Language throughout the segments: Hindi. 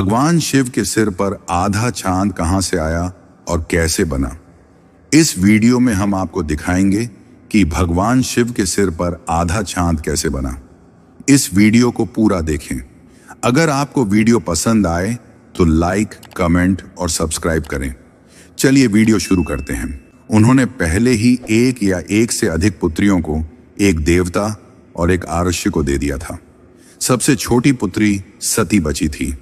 भगवान शिव के सिर पर आधा चांद कहां से आया और कैसे बना। इस वीडियो में हम आपको दिखाएंगे कि भगवान शिव के सिर पर आधा चांद कैसे बना। इस वीडियो को पूरा देखें। अगर आपको वीडियो पसंद आए तो लाइक, कमेंट और सब्सक्राइब करें। चलिए वीडियो शुरू करते हैं। उन्होंने पहले ही एक या एक से अधिक पुत्रियों को एक देवता और एक आरष्य को दे दिया था। सबसे छोटी पुत्री सती बची थी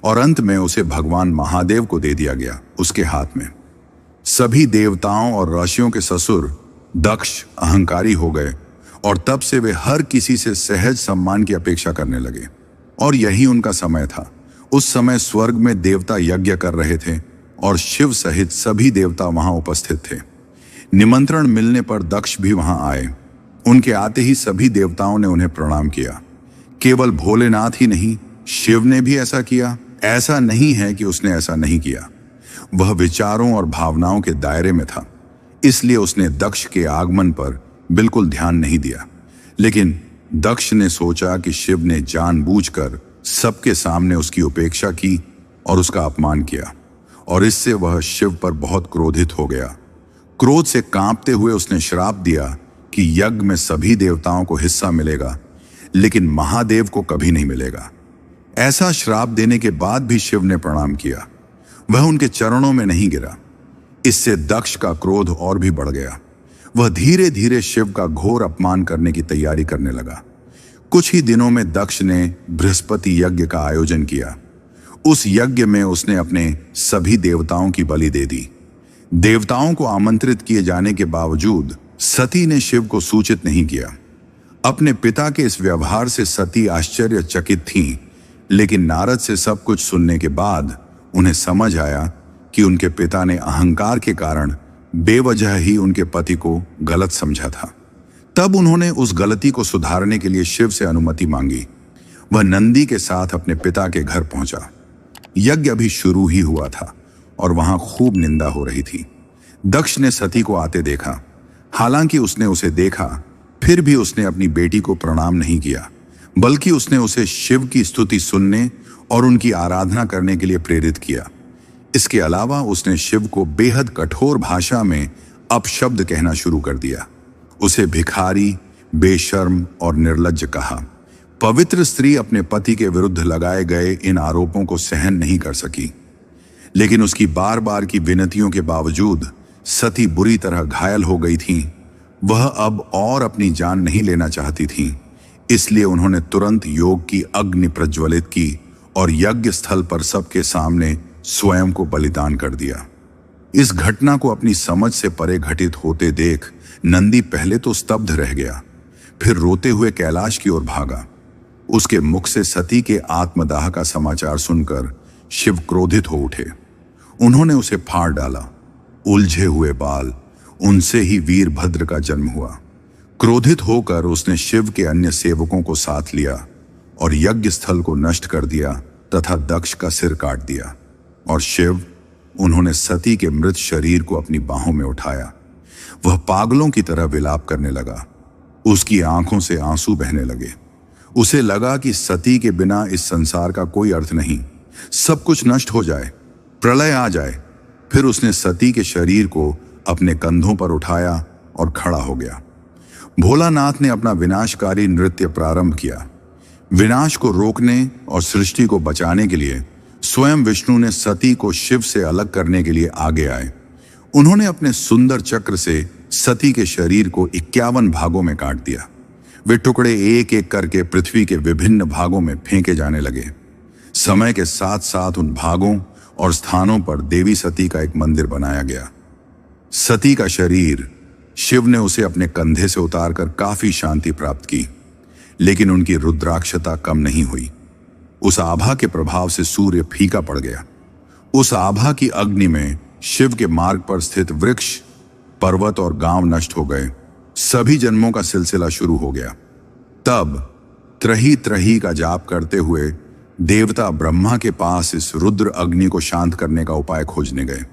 और अंत में उसे भगवान महादेव को दे दिया गया उसके हाथ में। सभी देवताओं और ऋषियों के ससुर दक्ष अहंकारी हो गए और तब से वे हर किसी से सहज सम्मान की अपेक्षा करने लगे। और यही उनका समय था। उस समय स्वर्ग में देवता यज्ञ कर रहे थे और शिव सहित सभी देवता वहां उपस्थित थे। निमंत्रण मिलने पर दक्ष भी वहां आए। उनके आते ही सभी देवताओं ने उन्हें प्रणाम किया। केवल भोलेनाथ ही नहीं, शिव ने भी ऐसा किया। ऐसा नहीं है कि उसने ऐसा नहीं किया, वह विचारों और भावनाओं के दायरे में था, इसलिए उसने दक्ष के आगमन पर बिल्कुल ध्यान नहीं दिया। लेकिन दक्ष ने सोचा कि शिव ने जानबूझकर सबके सामने उसकी उपेक्षा की और उसका अपमान किया, और इससे वह शिव पर बहुत क्रोधित हो गया। क्रोध से कांपते हुए उसने श्राप दिया कि यज्ञ में सभी देवताओं को हिस्सा मिलेगा, लेकिन महादेव को कभी नहीं मिलेगा। ऐसा श्राप देने के बाद भी शिव ने प्रणाम किया, वह उनके चरणों में नहीं गिरा। इससे दक्ष का क्रोध और भी बढ़ गया। वह धीरे धीरे शिव का घोर अपमान करने की तैयारी करने लगा। कुछ ही दिनों में दक्ष ने बृहस्पति यज्ञ का आयोजन किया। उस यज्ञ में उसने अपने सभी देवताओं की बलि दे दी। देवताओं को आमंत्रित किए जाने के बावजूद सती ने शिव को सूचित नहीं किया। अपने पिता के इस व्यवहार से सती आश्चर्यचकित थीं, लेकिन नारद से सब कुछ सुनने के बाद उन्हें समझ आया कि उनके पिता ने अहंकार के कारण बेवजह ही उनके पति को गलत समझा था। तब उन्होंने उस गलती को सुधारने के लिए शिव से अनुमति मांगी। वह नंदी के साथ अपने पिता के घर पहुंचा। यज्ञ अभी शुरू ही हुआ था और वहां खूब निंदा हो रही थी। दक्ष ने सती को आते देखा। हालांकि उसने उसे देखा, फिर भी उसने अपनी बेटी को प्रणाम नहीं किया, बल्कि उसने उसे शिव की स्तुति सुनने और उनकी आराधना करने के लिए प्रेरित किया। इसके अलावा उसने शिव को बेहद कठोर भाषा में अपशब्द कहना शुरू कर दिया। उसे भिखारी, बेशर्म और निर्लज्ज कहा। पवित्र स्त्री अपने पति के विरुद्ध लगाए गए इन आरोपों को सहन नहीं कर सकी, लेकिन उसकी बार बार की विनतियों के बावजूद सती बुरी तरह घायल हो गई थी। वह अब और अपनी जान नहीं लेना चाहती थी, इसलिए उन्होंने तुरंत योग की अग्नि प्रज्वलित की और यज्ञ स्थल पर सबके सामने स्वयं को बलिदान कर दिया। इस घटना को अपनी समझ से परे घटित होते देख नंदी पहले तो स्तब्ध रह गया, फिर रोते हुए कैलाश की ओर भागा। उसके मुख से सती के आत्मदाह का समाचार सुनकर शिव क्रोधित हो उठे। उन्होंने उसे फाड़ डाला। उलझे हुए बाल, उनसे ही वीरभद्र का जन्म हुआ। क्रोधित होकर उसने शिव के अन्य सेवकों को साथ लिया और यज्ञ स्थल को नष्ट कर दिया तथा दक्ष का सिर काट दिया। और उन्होंने सती के मृत शरीर को अपनी बाहों में उठाया। वह पागलों की तरह विलाप करने लगा। उसकी आंखों से आंसू बहने लगे। उसे लगा कि सती के बिना इस संसार का कोई अर्थ नहीं, सब कुछ नष्ट हो जाए, प्रलय आ जाए। फिर उसने सती के शरीर को अपने कंधों पर उठाया और खड़ा हो गया। भोलानाथ ने अपना विनाशकारी नृत्य प्रारंभ किया। विनाश को रोकने और सृष्टि को बचाने के लिए स्वयं विष्णु ने सती को शिव से अलग करने के लिए आगे आए। उन्होंने अपने सुंदर चक्र से सती के शरीर को 51 भागों में काट दिया। वे टुकड़े एक एक करके पृथ्वी के विभिन्न भागों में फेंके जाने लगे। समय के साथ साथ उन भागों और स्थानों पर देवी सती का एक मंदिर बनाया गया। सती का शरीर शिव ने उसे अपने कंधे से उतारकर काफी शांति प्राप्त की, लेकिन उनकी रुद्राक्षता कम नहीं हुई। उस आभा के प्रभाव से सूर्य फीका पड़ गया। उस आभा की अग्नि में शिव के मार्ग पर स्थित वृक्ष, पर्वत और गांव नष्ट हो गए। सभी जन्मों का सिलसिला शुरू हो गया। तब त्रही त्रही का जाप करते हुए देवता ब्रह्मा के पास इस रुद्र अग्नि को शांत करने का उपाय खोजने गए।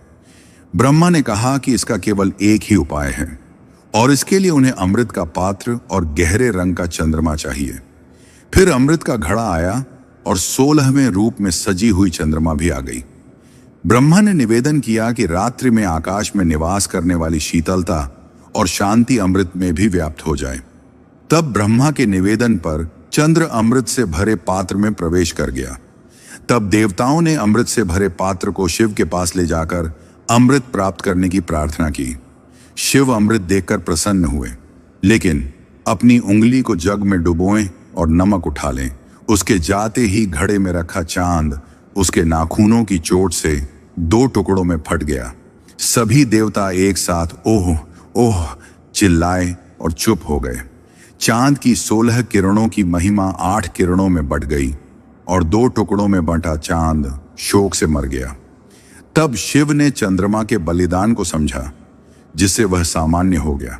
ब्रह्मा ने कहा कि इसका केवल एक ही उपाय है और इसके लिए उन्हें अमृत का पात्र और गहरे रंग का चंद्रमा चाहिए। फिर अमृत का घड़ा आया और 16वें रूप में सजी हुई चंद्रमा भी आ गई। ब्रह्मा ने निवेदन किया कि रात्रि में आकाश में निवास करने वाली शीतलता और शांति अमृत में भी व्याप्त हो जाए। तब ब्रह्मा के निवेदन पर चंद्र अमृत से भरे पात्र में प्रवेश कर गया। तब देवताओं ने अमृत से भरे पात्र को शिव के पास ले जाकर अमृत प्राप्त करने की प्रार्थना की। शिव अमृत देखकर प्रसन्न हुए, लेकिन अपनी उंगली को जग में डुबोएं और नमक उठा लें। उसके जाते ही घड़े में रखा चांद उसके नाखूनों की चोट से 2 टुकड़ों में फट गया। सभी देवता एक साथ ओह ओह चिल्लाए और चुप हो गए। चांद की 16 किरणों की महिमा 8 किरणों में बट गई और 2 टुकड़ों में बंटा चांद शोक से मर गया। तब शिव ने चंद्रमा के बलिदान को समझा, जिससे वह सामान्य हो गया।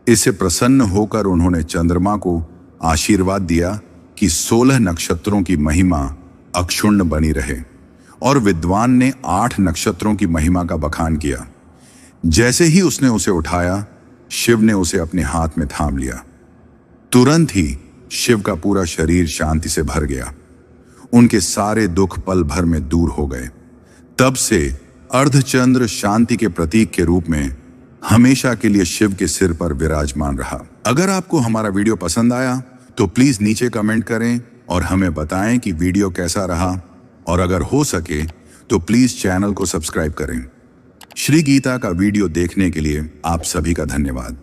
इससे प्रसन्न होकर उन्होंने चंद्रमा को आशीर्वाद दिया कि 16 नक्षत्रों की महिमा अक्षुण्ण बनी रहे, और विद्वान ने 8 नक्षत्रों की महिमा का बखान किया। जैसे ही उसने उसे उठाया, शिव ने उसे अपने हाथ में थाम लिया। तुरंत ही शिव का पूरा शरीर शांति से भर गया। उनके सारे दुख पल भर में दूर हो गए। तब से अर्धचंद्र शांति के प्रतीक के रूप में हमेशा के लिए शिव के सिर पर विराजमान रहा। अगर आपको हमारा वीडियो पसंद आया तो प्लीज नीचे कमेंट करें और हमें बताएं कि वीडियो कैसा रहा, और अगर हो सके तो प्लीज चैनल को सब्सक्राइब करें। श्री गीता का वीडियो देखने के लिए आप सभी का धन्यवाद।